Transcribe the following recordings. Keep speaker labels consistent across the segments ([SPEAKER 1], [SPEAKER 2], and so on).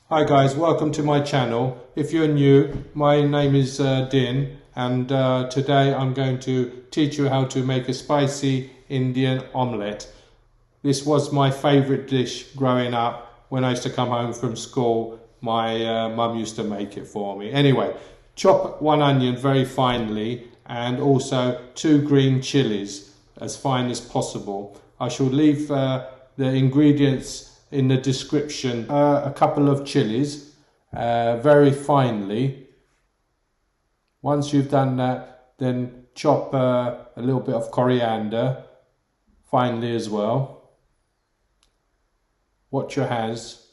[SPEAKER 1] Hi guys, welcome to my channel. If you're new, my name is Din, and today I'm going to teach you how to make a spicy Indian omelette. This was my favourite dish growing up. When I used to come home from school, my mum used to make it for me. Anyway, chop one onion very finely and also 2 green chillies as fine as possible. I shall leave the ingredients in the description. A couple of chilies very finely. Once you've done that, then chop a little bit of coriander finely as well. Watch your hands,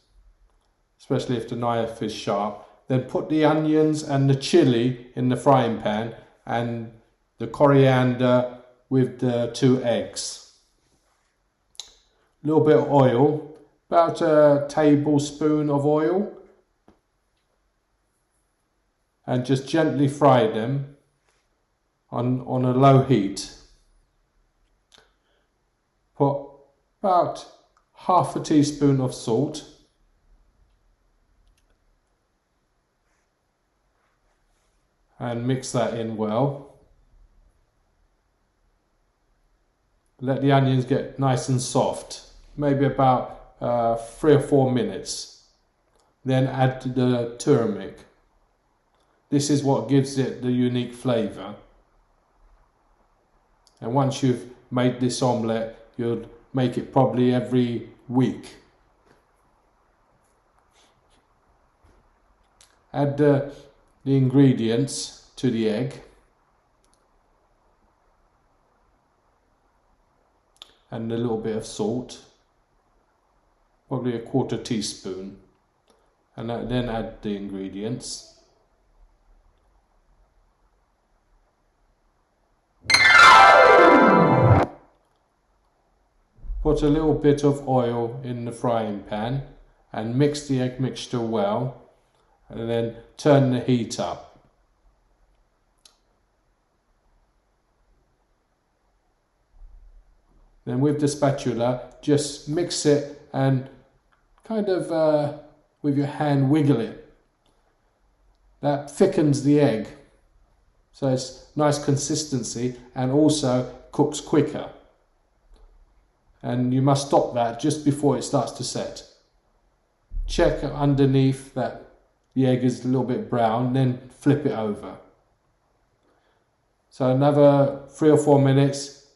[SPEAKER 1] especially if the knife is sharp. Then put the onions and the chili in the frying pan and the coriander with the 2 eggs. A little bit of oil, about a tablespoon of oil, and just gently fry them on a low heat. Put about half a teaspoon of salt, and mix that in well. Let the onions get nice and soft, maybe about 3 or 4 minutes. Then add the turmeric. This is what gives it the unique flavour. And once you've made this omelette, you'll make it probably every week. Add the ingredients to the egg and a little bit of salt, probably a 1/4 teaspoon, and then add the ingredients. Put a little bit of oil in the frying pan and mix the egg mixture well, and then turn the heat up. Then with the spatula, just mix it and kind of with your hand wiggle it. That thickens the egg, so it's nice consistency and also cooks quicker. And you must stop that just before it starts to set. Check underneath that the egg is a little bit brown, then flip it over. So another 3 or 4 minutes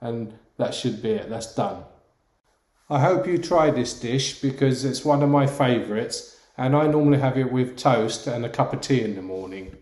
[SPEAKER 1] and that should be it, that's done. I hope you try this dish because it's one of my favourites, and I normally have it with toast and a cup of tea in the morning.